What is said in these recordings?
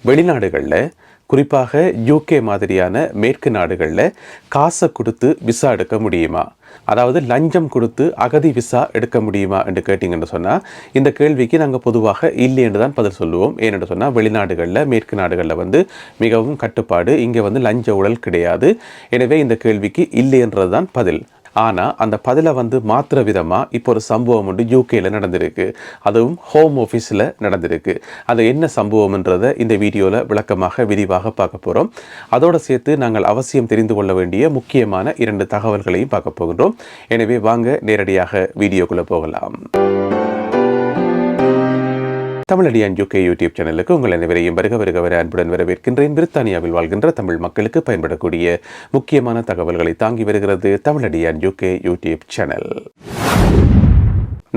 வெளிநாடுகளில் குறிப்பாக யூகே மாதிரியான மேற்கு நாடுகளில் காசை கொடுத்து விசா எடுக்க முடியுமா, அதாவது லஞ்சம் கொடுத்து அகதி விசா எடுக்க முடியுமா என்று கேட்டிங்கன்னு சொன்னால் இந்த கேள்விக்கு நாங்கள் பொதுவாக இல்லை என்று தான் பதில் சொல்லுவோம். ஏனென்று சொன்னால் வெளிநாடுகளில் மேற்கு நாடுகளில் மிகவும் கட்டுப்பாடு, இங்கே லஞ்ச ஊழல் கிடையாது. எனவே இந்த கேள்விக்கு இல்லை என்றது தான் பதில். ஆனால் அந்த பதிலை மாத்திர விதமாக இப்போ ஒரு சம்பவம் யூகேயில் நடந்திருக்கு, அதுவும் ஹோம் ஆஃபீஸில் நடந்திருக்கு. அது என்ன சம்பவம்ன்றதை இந்த வீடியோவில் விளக்கமாக விரிவாக பார்க்க போகிறோம். அதோடு சேர்த்து நாங்கள் அவசியம் தெரிந்து கொள்ள வேண்டிய முக்கியமான 2 தகவல்களையும் பார்க்க போகின்றோம். எனவே வாங்க நேரடியாக வீடியோக்குள்ளே போகலாம். தமிழடியான் யூகே யூடியூப் சேனலுக்கு உங்கள் அனைவரையும் வருக அன்புடன் வரவேற்கின்றேன். பிரித்தானியாவில் வாழ்கின்ற தமிழ் மக்களுக்கு பயன்படக்கூடிய முக்கியமான தகவல்களை தாங்கி வருகிறது தமிழடியான் யூகே யூடியூப் சேனல்.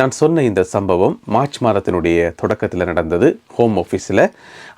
நான் சொன்ன இந்த சம்பவம் மார்ச் மாதத்தினுடைய தொடக்கத்தில் நடந்தது ஹோம் ஆஃபீஸில்.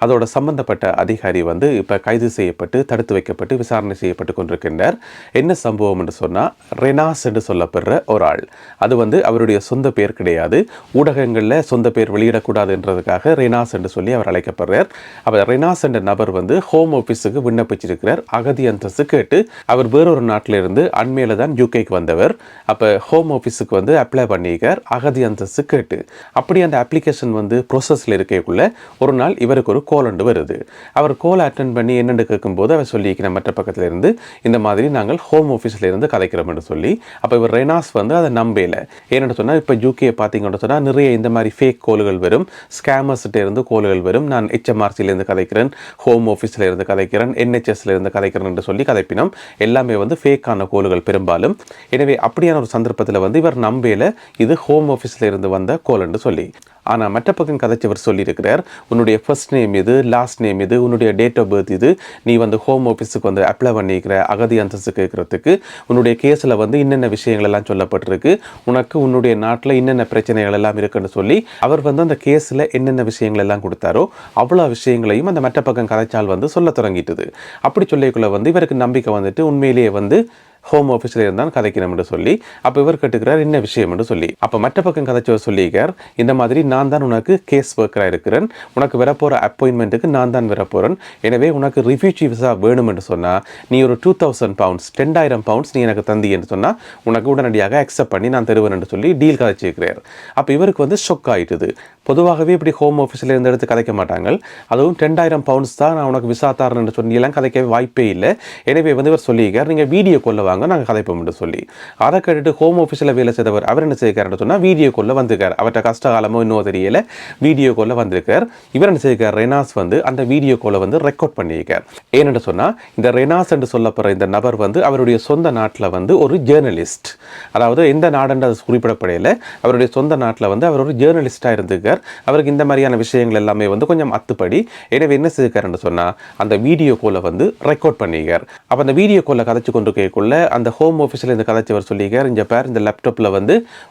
அதோட சம்பந்தப்பட்ட அதிகாரி இப்போ கைது செய்யப்பட்டு தடுத்து வைக்கப்பட்டு விசாரணை செய்யப்பட்டு கொண்டிருக்கின்றார். என்ன சம்பவம் என்று சொன்னால், ரெனாஸ் என்று சொல்லப்படுற ஒரு ஆள், அது அவருடைய சொந்த பேர் கிடையாது, ஊடகங்களில் சொந்த பேர் வெளியிடக்கூடாதுன்றதுக்காக ரெனாஸ் என்று சொல்லி அவர் அழைக்கப்படுறார். அவர் ரெனாஸ் என்ற நபர் ஹோம் ஆஃபீஸுக்கு விண்ணப்பிச்சிருக்கிறார் அகதி அந்தஸ்து கேட்டு. அவர் வேறொரு நாட்டிலிருந்து அண்மையில தான் யூகேக்கு வந்தவர். அப்போ ஹோம் ஆஃபீஸுக்கு அப்ளை பண்ணியிருக்கார் அகதி அந்தஸ்து கேட்டு. அப்படி அந்த அப்ளிகேஷன் ப்ரோசஸில் இருக்கக்குள்ள ஒரு நாள் இவருக்கு ஒரு கோல் ஒன்று வருது. அவர் கோலை அட்டென்ட் பண்ணி என்னென்னு கேட்கும்போது அவர் சொல்லியிருக்கிற மற்ற பக்கத்தில் இருந்து இந்த மாதிரி நாங்கள் ஹோம் ஆஃபீஸில் இருந்து கதைக்கிறோம் என்று சொல்லி. அப்போ இவர் ரெனாஸ் அதை நம்பல. ஏன்னு சொன்னால் இப்போ யூகே பார்த்தீங்கன்னு சொன்னால் நிறைய இந்த மாதிரி ஃபேக் கோல்கள் வரும், ஸ்கேமர்ஸ்கிட்ட இருந்து கோல்கள் வரும். நான் HMRCலேருந்து கதைக்கிறேன், ஹோம் ஆஃபீஸில் இருந்து கதைக்கிறேன், NHSல இருந்து கதைக்கிறேன் என்று சொல்லி கதைப்பினோம். எல்லாமே ஃபேக்கான கோல்கள் பெரும்பாலும். எனவே அப்படியான ஒரு சந்தர்ப்பத்தில் இவர் நம்பல இது ஹோம் ஆஃபீஸில் இருந்து வந்த கோல் என்று சொல்லி. ஆனால் மற்ற பக்கம் கதைச்சவர் சொல்லியிருக்கிறார், உன்னுடைய ஃபர்ஸ்ட் நேம் இது, லாஸ்ட் நேம் இது, உன்னுடைய டேட் ஆஃப் பர்த் இது, நீ ஹோம் ஆஃபீஸுக்கு அப்ளை பண்ணிக்கிற அகதி அந்தஸ்து கேட்கறதுக்கு உன்னுடைய கேஸில் இன்னென்ன விஷயங்கள் எல்லாம் சொல்லப்பட்டிருக்கு, உனக்கு உன்னுடைய நாட்டில் இன்னென்ன பிரச்சனைகள் எல்லாம் இருக்குன்னு சொல்லி அவர் அந்த கேஸில் என்னென்ன விஷயங்கள் எல்லாம் கொடுத்தாரோ அவ்வளோ விஷயங்களையும் அந்த மற்ற பக்கம் கதைச்சால் சொல்ல தொடங்கிட்டது. அப்படி சொல்லிக்குள்ள இவருக்கு நம்பிக்கை உண்மையிலேயே ஹோம் ஆஃபீஸில் இருந்தால் கதைக்கணும் என்று சொல்லி. அப்போ இவர் கேட்டுக்கிறார் என்ன விஷயம் என்று சொல்லி. அப்போ மற்ற பக்கம் கதைச்சவர் சொல்லியிருக்கார், இந்த மாதிரி நான் தான் உனக்கு கேஸ் ஒர்க்கராக இருக்கிறேன், உனக்கு வரப்போகிற அப்பாயின்மெண்ட்டுக்கு நான் தான் வரப்போகிறேன், எனவே உனக்கு ரிஃப்யூஜி விசா வேணும் என்று சொன்னால் நீ ஒரு 2000 பவுண்ட்ஸ் 10,000 பவுண்ட்ஸ் நீ எனக்கு தந்தி என்று சொன்னால் உனக்கு உடனடியாக அக்செப்ட் பண்ணி நான் தருவேன் என்று சொல்லி டீல் கதைச்சிருக்கிறார். அப்போ இவருக்கு ஷொக் ஆகிட்டுது. பொதுவாகவே இப்படி ஹோம் ஆஃபீஸில் இருந்து எடுத்து கதைக்க மாட்டாங்க, அதுவும் 10,000 பவுண்ட்ஸ் தான் நான் உனக்கு விசா தரேன் என்று சொல்லி எல்லாம் கதைக்க வாய்ப்பே இல்லை. எனவே இவர் சொல்லியிருக்கார், நீங்கள் வீடியோ கொள்ள வாங்க நாங்கள் கதைப்போம் என்று சொல்லி. அதை கேட்டுட்டு ஹோம் ஆஃபீஸில் வேலை செய்தவர் அவர் என்ன செய்கிறார் சொன்னால் வீடியோ கொள்ள வந்திருக்கார். அவர்கிட்ட கஷ்டகாலமோ இன்னும் தெரியல, வீடியோ கொள்ள வந்திருக்கார். இவர் என்ன செய்கிறார், ரெனாஸ் அந்த வீடியோ கொள்ள ரெக்கார்ட் பண்ணியிருக்கார். ஏன்னு சொன்னால் இந்த ரெனாஸ் என்று சொல்லப்படுற இந்த நபர் அவருடைய சொந்த நாட்டில் ஒரு ஜேர்னலிஸ்ட், அதாவது எந்த நாடுன்ற அது குறிப்பிடப்படையில அவருடைய சொந்த நாட்டில் அவர் ஒரு ஜேர்னலிஸ்டாக இருந்திருக்கார். அவருக்கு இந்த மாதிரியான விஷயங்கள் எல்லாமே கொஞ்சம் அத்துப்படி. எனவே என்ன செய்திருக்காருன்னு சொன்னால் அந்த வீடியோ கோலை ரெக்கார்ட் பண்ணியிருக்கார். அப்போ அந்த வீடியோ கோலை கதைச்சு கொண்டு கேட்குள்ள அந்த ஹோம் ஆஃபீஸில் இந்த கதைச்சவர் சொல்லியிருக்கார், இந்த பேர் இந்த லேப்டாப்பில்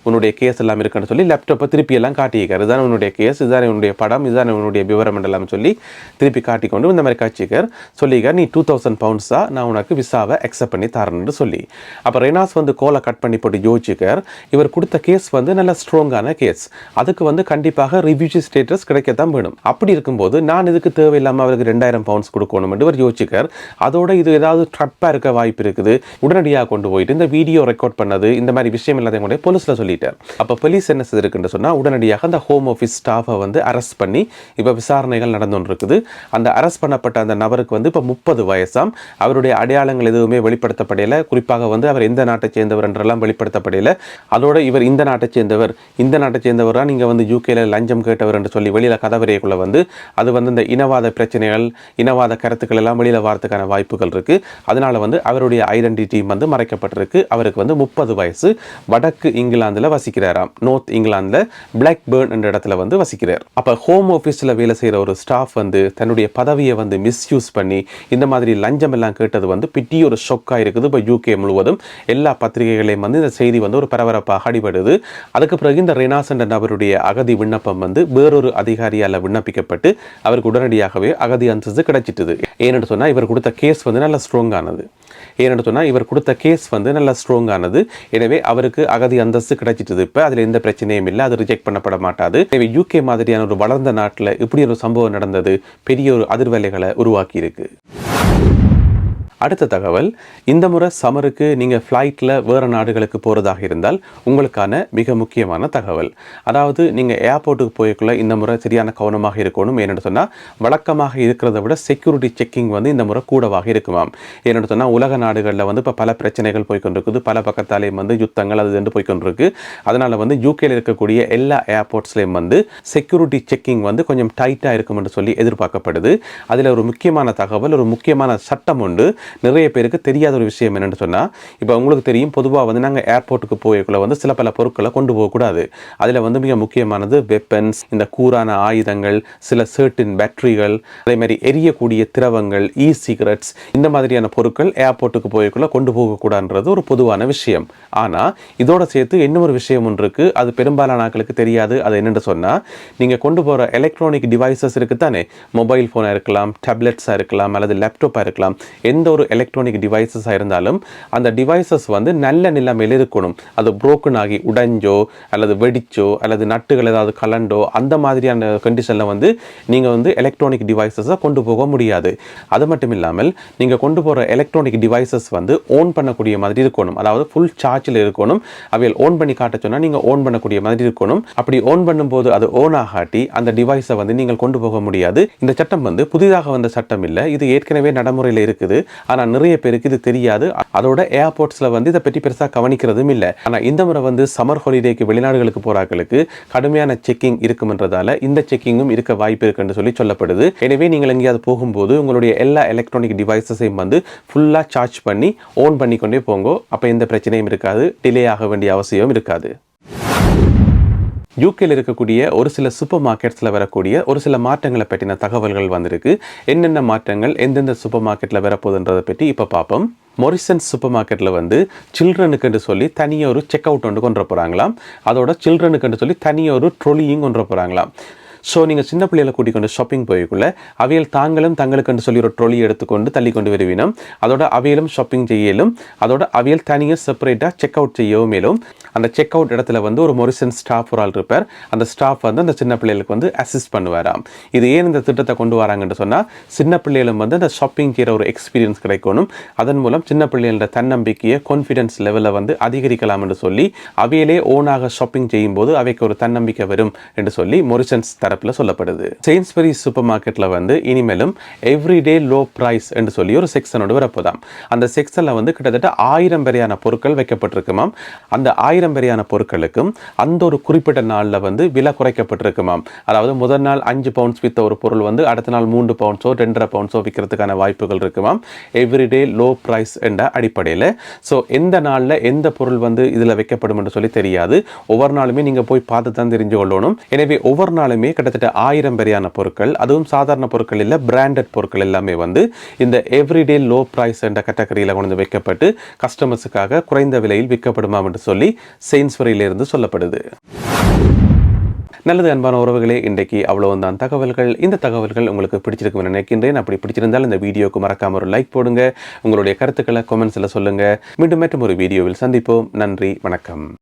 உன்னுடைய கேஸ் எல்லாம் இருக்குன்னு சொல்லி லேப்டாப்பை திருப்பி எல்லாம் காட்டியிருக்கார். இதுதான் உன்னுடைய கேஸ், இதுதான் உன்னுடைய படம், இதுதான் உன்னுடைய விவரம் எல்லாம் சொல்லி திருப்பி காட்டிக்கொண்டு இந்த மாதிரி காட்சிக்கார் சொல்லியிருக்கார், நீ 2000 பவுண்ட்ஸாக நான் உனக்கு விசாவை அக்செப்ட் பண்ணி தரேன்னு சொல்லி. அப்போ ரெனாஸ் கோலை கட் பண்ணி போட்டு யோசிச்சுக்கார், இவர் கொடுத்த கேஸ் நல்ல ஸ்ட்ராங்கான கேஸ், அதுக்கு கண்டிப்பாக ரிஃப்யூஜி ஸ்டேட்டஸ் கிடைக்கத்தான் வேணும். அப்படி இருக்கும்போது நான் இதுக்கு தேவையில்லாமல் அவருக்கு 2000 பவுண்ட்ஸ் கொடுக்கணும் என்று இவர் யோசிச்சுக்கார். அதோட இது ஏதாவது ட்ரப்பாக இருக்க வாய்ப்பு இருக்குது, உடனடியாக கொண்டு போயிட்டு இந்த வீடியோ ரெக்கார்ட் பண்ணது இந்த மாதிரி விஷயம் எல்லாத்தையும் கூட போலீஸில் சொல்லிட்டார். அப்போ போலீஸ் என்ன செய்திருக்குன்னு சொன்னால் உடனடியாக அந்த ஹோம் ஆஃபீஸ் ஸ்டாஃபை அரெஸ்ட் பண்ணி இப்போ விசாரணைகள் நடந்து இருக்குது. அந்த அரெஸ்ட் பண்ணப்பட்ட அந்த நபருக்கு இப்போ 30 வயசாம். அவருடைய அடையாளங்கள் எதுவுமே வெளிப்படுத்தப்படையில, குறிப்பாக அவர் எந்த நாட்டை சேர்ந்தவர் என்றெல்லாம் வெளிப்படுத்தப்படையில. அதோட இவர் இந்த நாட்டை சேர்ந்தவர், இந்த நாட்டை சேர்ந்தவரா நீங்கள் யூகேல லஞ்சம் கேட்டவர் என்று சொல்லி வெளியில் கதவரைக்குள்ள அது இந்த இனவாத பிரச்சனைகள், இனவாத கருத்துக்கள் எல்லாம் வெளியில் வாரத்துக்கான வாய்ப்புகள் இருக்குது. அதனால அவருடைய ஐடென்டிட்டி மறைக்கப்பட்டிருக்கு. அவருக்கு 30 வயசு, வடக்கு இங்கிலாந்தில் வசிக்கிறாராம். நார்த் இங்கிலாந்தில் பிளாக்பர்ன் என்ற இடத்துல வசிக்கிறார். அப்போ ஹோம் ஆஃபீஸில் வேலை செய்கிற ஒரு ஸ்டாஃப் தன்னுடைய பதவியை மிஸ்யூஸ் பண்ணி இந்த மாதிரி லஞ்சம் எல்லாம் கேட்டது பிட்டி ஒரு ஷொக்காக இருக்குது. இப்போ யூகே முழுவதும் எல்லா பத்திரிகைகளையும் இந்த செய்தி ஒரு பரபரப்பாக அடிபடுது. அதுக்கு பிறகு இந்த ரெனாஸ் என்ற நபருடைய அகதி விண்ணப்ப விண்ணப்பம் வந்து வேறொரு அதிகாரியால் விண்ணப்பிக்கப்பட்டு அவருக்கு உடனடியாகவே அகதி அந்தஸ்து கிடைச்சிட்டுது. ஏன்னு சொன்னால் இவர் கொடுத்த கேஸ் வந்து நல்ல ஸ்ட்ராங்கானது. எனவே அவருக்கு அகதி அந்தஸ்து கிடைச்சிட்டது. இப்போ அதில் எந்த பிரச்சனையும் இல்லை, அது ரிஜெக்ட் பண்ணப்பட மாட்டாது. எனவே யூகே மாதிரியான ஒரு வளர்ந்த நாட்டில் இப்படி ஒரு சம்பவம் நடந்தது பெரிய ஒரு அதிர்வலைகளை உருவாக்கி இருக்கு. அடுத்த தகவல், இந்த முறை சம்மருக்கு நீங்கள் ஃப்ளைட்டில் வேறு நாடுகளுக்கு போகிறதாக இருந்தால் உங்களுக்கான மிக முக்கியமான தகவல். அதாவது நீங்கள் ஏர்போர்ட்டுக்கு போய்க்குள்ள இந்த முறை சரியான கவனமாக இருக்கணும். ஏன்னு சொன்னால் வழக்கமாக இருக்கிறத விட செக்யூரிட்டி செக்கிங் வந்து இந்த முறை கூடவாக இருக்குமாம். ஏன்னு சொன்னால் உலக நாடுகளில் வந்து இப்போ பல பிரச்சனைகள் போய்கொண்டிருக்குது, பல பக்கத்தாலேயும் வந்து யுத்தங்கள் அது என்று போய்கொண்டிருக்கு. அதனால் வந்து யூகேயில் இருக்கக்கூடிய எல்லா ஏர்போர்ட்ஸ்லேயும் வந்து செக்யூரிட்டி செக்கிங் வந்து கொஞ்சம் டைட்டாக இருக்கும் என்று சொல்லி எதிர்பார்க்கப்படுது. அதில் ஒரு முக்கியமான தகவல், ஒரு முக்கியமான சட்டம் உண்டு. நிறைய பேருக்கு தெரியாத ஒரு விஷயம் என்னென்னு சொன்னால், இப்போ உங்களுக்கு தெரியும், பொதுவாக வந்து நாங்கள் ஏர்போர்ட்டுக்கு போய்க்குள்ள வந்து சில பல பொருட்களை கொண்டு போகக்கூடாது. அதில் வந்து மிக முக்கியமானது வெப்பன்ஸ், இந்த கூரான ஆயுதங்கள், சில சர்டின் பேட்டரிகள், அதே மாதிரி எரியக்கூடிய திரவங்கள், சிகரெட்ஸ், இந்த மாதிரியான பொருட்கள் ஏர்போர்ட்டுக்கு போய்க்குள்ள கொண்டு போகக்கூடாதுன்றது ஒரு பொதுவான விஷயம். ஆனால் இதோட சேர்த்து இன்னொரு விஷயம் ஒன்று இருக்குது, அது பெரும்பாலான ஆட்களுக்கு தெரியாது. அது என்னென்னு சொன்னால், நீங்கள் கொண்டு போகிற எலக்ட்ரானிக் டிவைசஸ் இருக்குது தானே, மொபைல் ஃபோனாக இருக்கலாம், டேப்லெட்ஸாக இருக்கலாம், அல்லது லேப்டாப்பாக இருக்கலாம், எந்த ஒரு எலக்ட்ரானிக் டிவைசஸாக இருந்தாலும் அந்த டிவைசஸ் வந்து நல்ல நிலைமையில் இருக்கணும். அது புரோக்கன் ஆகி உடைஞ்சோ அல்லது வெடிச்சோ அல்லது நட்டுகள் ஏதாவது கலண்டோ அந்த மாதிரியான கண்டிஷனில் வந்து நீங்கள் வந்து எலக்ட்ரானிக் டிவைசஸை கொண்டு போக முடியாது. அது மட்டும் இல்லாமல் நீங்கள் கொண்டு போகிற எலக்ட்ரானிக் டிவைசஸ் வந்து ஓன் பண்ணக்கூடிய மாதிரி இருக்கணும். அதாவது ஃபுல் சார்ஜில் இருக்கணும். அவையில் ஓன் பண்ணி காட்ட சொன்னால் நீங்கள் ஓன் பண்ணக்கூடிய மாதிரி இருக்கணும். அப்படி ஓன் பண்ணும்போது அது ஓன் ஆகாட்டி அந்த டிவைஸை வந்து நீங்கள் கொண்டு போக முடியாது. இந்த சட்டம் வந்து புதிதாக வந்த சட்டம் இல்லை, இது ஏற்கனவே நடைமுறையில் இருக்குது. ஆனால் நிறைய பேருக்கு இது தெரியாது. அதோட ஏர்போர்ட்ஸில் வந்து இதை பற்றி பெருசாக கவனிக்கிறதும் இல்லை. ஆனால் இந்த முறை வந்து சம்மர் ஹாலிடேக்கு வெளிநாடுகளுக்கு போகிறார்களுக்கு கடுமையான செக்கிங் இருக்கும்ன்றதால இந்த செக்கிங்கும் இருக்க வாய்ப்பு இருக்குன்னு சொல்லி சொல்லப்படுது. எனவே நீங்கள் எங்கேயாவது போகும்போது உங்களுடைய எல்லா எலக்ட்ரானிக் டிவைசஸையும் வந்து ஃபுல்லாக சார்ஜ் பண்ணி ஓன் பண்ணி கொண்டே போங்க. அப்போ எந்த பிரச்சனையும் இருக்காது, டிலே ஆக வேண்டிய அவசியம் இருக்காது. யூகேயில் இருக்கக்கூடிய ஒரு சில சூப்பர் மார்க்கெட்ஸில் வரக்கூடிய ஒரு சில மாற்றங்களை பற்றின தகவல்கள் வந்திருக்கு. என்னென்ன மாற்றங்கள் எந்தெந்த சூப்பர் மார்க்கெட்டில் வரப்போகுதுன்றதை பற்றி இப்போ பார்ப்போம். மொரிசன்ஸ் சூப்பர் மார்க்கெட்டில் வந்து சில்ட்ரனுக்குன்னு சொல்லி தனியாக ஒரு செக் அவுட் ஒன்று கொண்டு போகிறாங்களாம். அதோட சில்ட்ரனுக்குன்னு சொல்லி தனியாக ஒரு ட்ரொலியும் கொண்டு போகிறாங்களாம். ஸோ நீங்கள் சின்ன பிள்ளைகளை கூட்டிக் கொண்டு ஷாப்பிங் போய்க்குள்ள அவையில் தாங்களும் தங்களுக்குன்னு சொல்லி ஒரு ட்ரோலி எடுத்துக்கொண்டு தள்ளி கொண்டு வருவினோம். அதோட அவையிலும் ஷாப்பிங் செய்யலும், அதோட அவையில் தனியாக செப்பரேட்டாக செக் அவுட் செய்யவும் மேலும் அந்த செக் அவுட் இடத்துல வந்து ஒரு மொரிசன் ஸ்டாஃப் ஒரு ஆள் இருப்பார். அந்த ஸ்டாஃப் வந்து அந்த சின்ன பிள்ளைகளுக்கு வந்து அசிஸ்ட் பண்ணுவாராம். இது ஏன் இந்த திட்டத்தை கொண்டு வராங்கன்னு சொன்னால், சின்ன பிள்ளைகளும் வந்து அந்த ஷாப்பிங் செய்கிற ஒரு எக்ஸ்பீரியன்ஸ் கிடைக்கணும். அதன் மூலம் சின்ன பிள்ளைகளோட தன்னம்பிக்கையை, கான்ஃபிடன்ஸ் லெவலில் வந்து அதிகரிக்கலாம் என்று சொல்லி அவையிலே ஓனாக ஷாப்பிங் செய்யும்போது அவைக்கு ஒரு தன்னம்பிக்கை வரும் என்று சொல்லி மொரிசன்ஸ் தரப்பில் சொல்லப்படுது. செயின்ஸ்பரி சூப்பர் மார்க்கெட்டில் வந்து இனிமேலும் எவ்ரிடே லோ பிரைஸ் என்று சொல்லி ஒரு செக்ஷனோடு வரப்போதாம். அந்த செக்ஷனில் வந்து கிட்டத்தட்ட 1000 வரையான பொருட்கள் வைக்கப்பட்டிருக்குமாம். அந்த 1000 வரையான பொருட்களுக்கும் அந்த ஒரு குறிப்பிட்ட நாளில் வந்து விலை குறைக்கப்பட்டிருக்குமாம். அதாவது முதல் நாள் 5 பவுண்ட்ஸ் வித்த ஒரு பொருள் வந்து அடுத்த நாள் 3 பவுண்ட்ஸோ 2.5 பவுண்ட்ஸோ விற்கிறதுக்கான வாய்ப்புகள் இருக்குமாம். எவ்ரிடே லோ பிரைஸ் என்ற அடிப்படையில். ஸோ எந்த நாளில் எந்த பொருள் வந்து இதில் வைக்கப்படும் என்று சொல்லி தெரியாது. ஒவ்வொரு நாளுமே நீங்கள் போய் பார்த்து தான் தெரிஞ்சு கொள்ளணும். எனவே ஒவ்வொரு நாளுமே கிட்டத்தட்ட 1000 வரையான பொருட்கள், அதுவும் சாதாரண பொருட்கள் இல்லை, பிராண்டட் பொருட்கள் எல்லாமே வந்து இந்த எவ்ரிடே லோ பிரைஸ் என்ற கேட்டகரியில் கொண்டு வைக்கப்பட்டு கஸ்டமர்ஸுக்காக குறைந்த விலையில் விற்கப்படுமா என்று சொல்லி செயின்ஸ்பரியிலிருந்து சொல்லப்படுது. நல்லது அன்பான உறவுகளே, இன்றைக்கு அவ்வளவுதான் தகவல்கள். இந்த தகவல்கள் உங்களுக்கு பிடிச்சிருக்கும் நினைக்கின்றேன். அப்படி பிடிச்சிருந்தால் இந்த வீடியோக்கு மறக்காம ஒரு லைக் போடுங்க. உங்களுடைய கருத்துக்களை கமெண்ட்ஸில் சொல்லுங்க. மீண்டும் மற்றும் ஒரு வீடியோவில் சந்திப்போம். நன்றி, வணக்கம்.